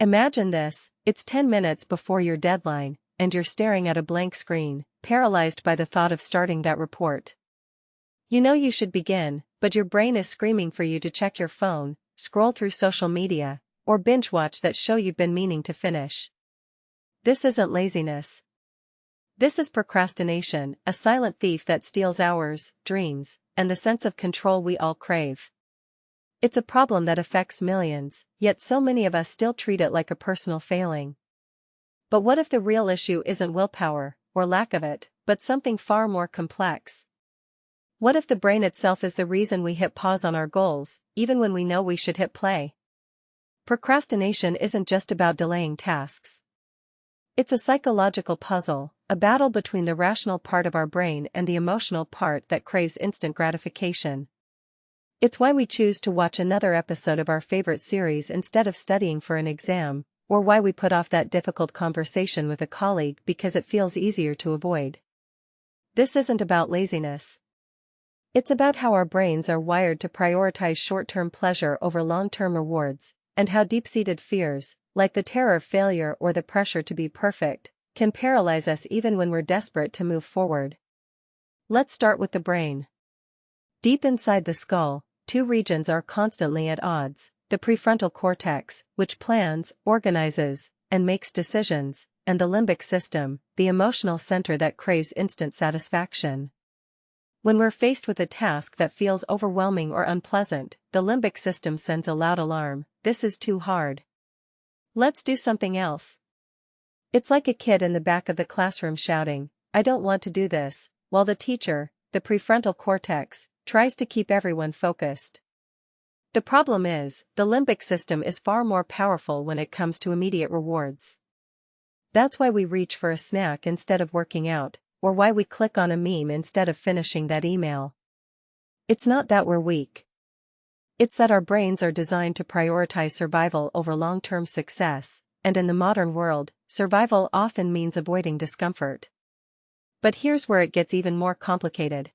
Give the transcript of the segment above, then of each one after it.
Imagine this, it's 10 minutes before your deadline, and you're staring at a blank screen, paralyzed by the thought of starting that report. You know you should begin, but your brain is screaming for you to check your phone, scroll through social media, or binge watch that show you've been meaning to finish. This isn't laziness. This is procrastination, a silent thief that steals hours, dreams, and the sense of control we all crave. It's a problem that affects millions, yet so many of us still treat it like a personal failing. But what if the real issue isn't willpower, or lack of it, but something far more complex? What if the brain itself is the reason we hit pause on our goals, even when we know we should hit play? Procrastination isn't just about delaying tasks. It's a psychological puzzle, a battle between the rational part of our brain and the emotional part that craves instant gratification. It's why we choose to watch another episode of our favorite series instead of studying for an exam, or why we put off that difficult conversation with a colleague because it feels easier to avoid. This isn't about laziness. It's about how our brains are wired to prioritize short-term pleasure over long-term rewards, and how deep-seated fears, like the terror of failure or the pressure to be perfect, can paralyze us even when we're desperate to move forward. Let's start with the brain. Deep inside the skull, two regions are constantly at odds: the prefrontal cortex, which plans, organizes, and makes decisions, and the limbic system, the emotional center that craves instant satisfaction. When we're faced with a task that feels overwhelming or unpleasant, the limbic system sends a loud alarm: this is too hard. Let's do something else. It's like a kid in the back of the classroom shouting, "I don't want to do this," while the teacher, the prefrontal cortex, tries to keep everyone focused. The problem is, the limbic system is far more powerful when it comes to immediate rewards. That's why we reach for a snack instead of working out, or why we click on a meme instead of finishing that email. It's not that we're weak. It's that our brains are designed to prioritize survival over long-term success, and in the modern world, survival often means avoiding discomfort. But here's where it gets even more complicated.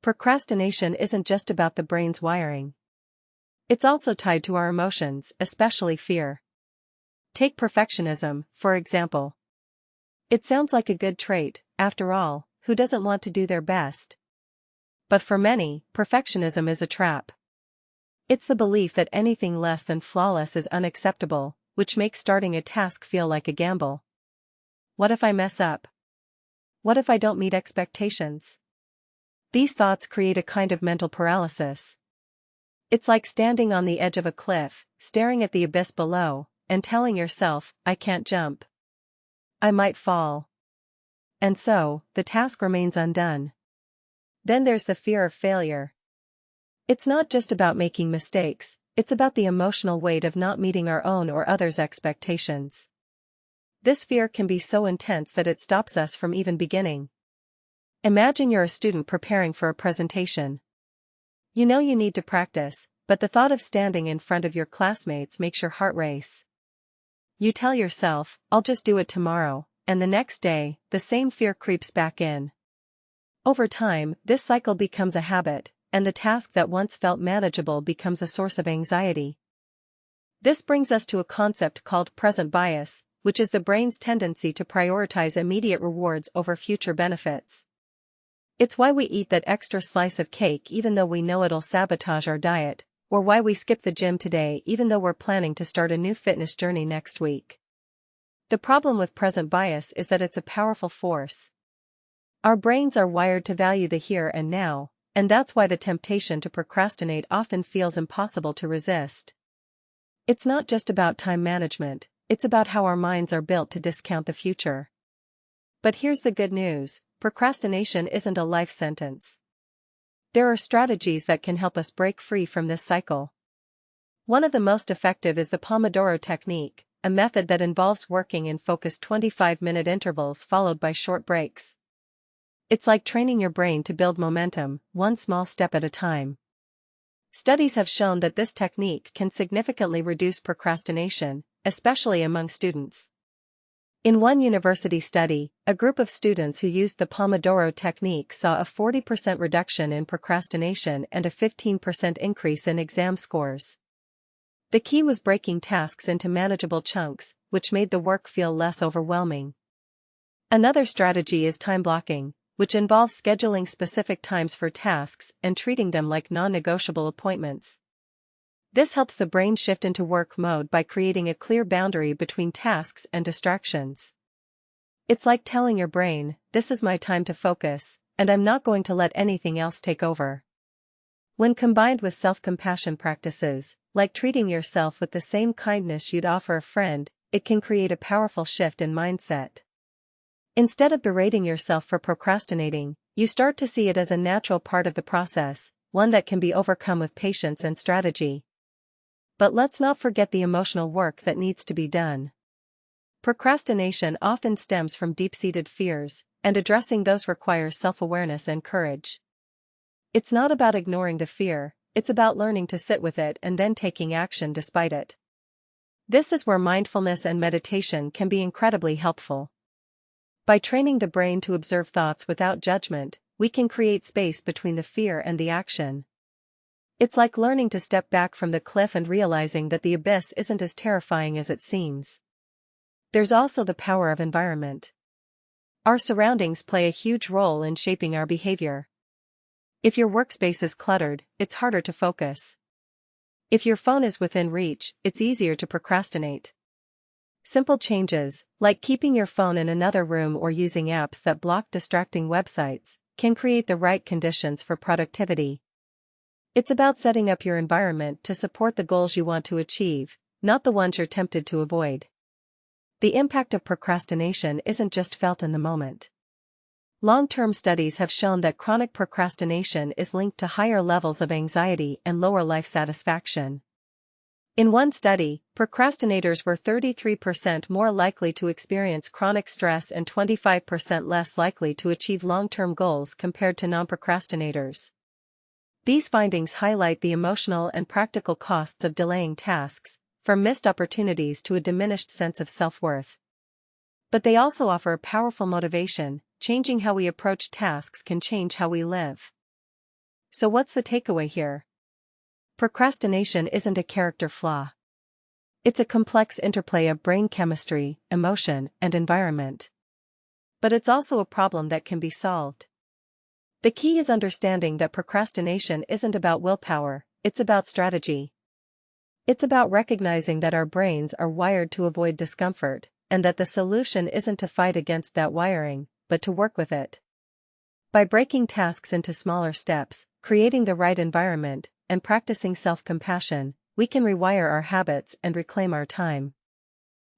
Procrastination isn't just about the brain's wiring. It's also tied to our emotions, especially fear. Take perfectionism, for example. It sounds like a good trait, after all, who doesn't want to do their best? But for many, perfectionism is a trap. It's the belief that anything less than flawless is unacceptable, which makes starting a task feel like a gamble. What if I mess up? What if I don't meet expectations? These thoughts create a kind of mental paralysis. It's like standing on the edge of a cliff, staring at the abyss below, and telling yourself, "I can't jump. I might fall." And so, the task remains undone. Then there's the fear of failure. It's not just about making mistakes, it's about the emotional weight of not meeting our own or others' expectations. This fear can be so intense that it stops us from even beginning. Imagine you're a student preparing for a presentation. You know you need to practice, but the thought of standing in front of your classmates makes your heart race. You tell yourself, "I'll just do it tomorrow," and the next day, the same fear creeps back in. Over time, this cycle becomes a habit, and the task that once felt manageable becomes a source of anxiety. This brings us to a concept called present bias, which is the brain's tendency to prioritize immediate rewards over future benefits. It's why we eat that extra slice of cake even though we know it'll sabotage our diet, or why we skip the gym today even though we're planning to start a new fitness journey next week. The problem with present bias is that it's a powerful force. Our brains are wired to value the here and now, and that's why the temptation to procrastinate often feels impossible to resist. It's not just about time management, it's about how our minds are built to discount the future. But here's the good news: procrastination isn't a life sentence. There are strategies that can help us break free from this cycle. One of the most effective is the Pomodoro Technique, a method that involves working in focused 25-minute intervals followed by short breaks. It's like training your brain to build momentum, one small step at a time. Studies have shown that this technique can significantly reduce procrastination, especially among students. In one university study, a group of students who used the Pomodoro Technique saw a 40% reduction in procrastination and a 15% increase in exam scores. The key was breaking tasks into manageable chunks, which made the work feel less overwhelming. Another strategy is time blocking, which involves scheduling specific times for tasks and treating them like non-negotiable appointments. This helps the brain shift into work mode by creating a clear boundary between tasks and distractions. It's like telling your brain, "This is my time to focus, and I'm not going to let anything else take over." When combined with self-compassion practices, like treating yourself with the same kindness you'd offer a friend, it can create a powerful shift in mindset. Instead of berating yourself for procrastinating, you start to see it as a natural part of the process, one that can be overcome with patience and strategy. But let's not forget the emotional work that needs to be done. Procrastination often stems from deep-seated fears, and addressing those requires self-awareness and courage. It's not about ignoring the fear, it's about learning to sit with it and then taking action despite it. This is where mindfulness and meditation can be incredibly helpful. By training the brain to observe thoughts without judgment, we can create space between the fear and the action. It's like learning to step back from the cliff and realizing that the abyss isn't as terrifying as it seems. There's also the power of environment. Our surroundings play a huge role in shaping our behavior. If your workspace is cluttered, it's harder to focus. If your phone is within reach, it's easier to procrastinate. Simple changes, like keeping your phone in another room or using apps that block distracting websites, can create the right conditions for productivity. It's about setting up your environment to support the goals you want to achieve, not the ones you're tempted to avoid. The impact of procrastination isn't just felt in the moment. Long-term studies have shown that chronic procrastination is linked to higher levels of anxiety and lower life satisfaction. In one study, procrastinators were 33% more likely to experience chronic stress and 25% less likely to achieve long-term goals compared to non-procrastinators. These findings highlight the emotional and practical costs of delaying tasks, from missed opportunities to a diminished sense of self-worth. But they also offer a powerful motivation. Changing how we approach tasks can change how we live. So what's the takeaway here? Procrastination isn't a character flaw. It's a complex interplay of brain chemistry, emotion, and environment. But it's also a problem that can be solved. The key is understanding that procrastination isn't about willpower, it's about strategy. It's about recognizing that our brains are wired to avoid discomfort, and that the solution isn't to fight against that wiring, but to work with it. By breaking tasks into smaller steps, creating the right environment, and practicing self-compassion, we can rewire our habits and reclaim our time.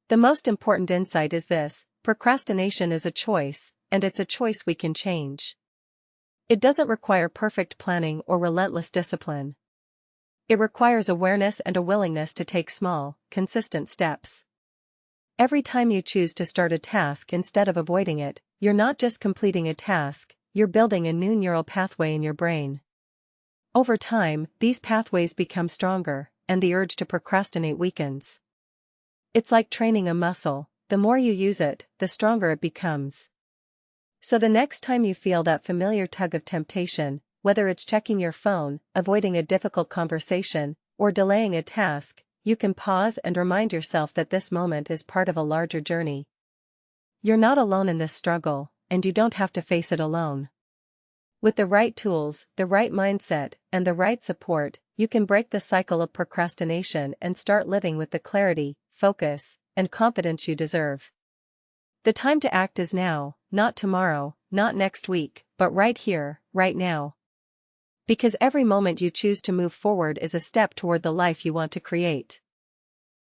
The most important insight is this: procrastination is a choice, and it's a choice we can change. It doesn't require perfect planning or relentless discipline. It requires awareness and a willingness to take small, consistent steps. Every time you choose to start a task instead of avoiding it, you're not just completing a task, you're building a new neural pathway in your brain. Over time, these pathways become stronger, and the urge to procrastinate weakens. It's like training a muscle: the more you use it, the stronger it becomes. So the next time you feel that familiar tug of temptation, whether it's checking your phone, avoiding a difficult conversation, or delaying a task, you can pause and remind yourself that this moment is part of a larger journey. You're not alone in this struggle, and you don't have to face it alone. With the right tools, the right mindset, and the right support, you can break the cycle of procrastination and start living with the clarity, focus, and confidence you deserve. The time to act is now, not tomorrow, not next week, but right here, right now. Because every moment you choose to move forward is a step toward the life you want to create.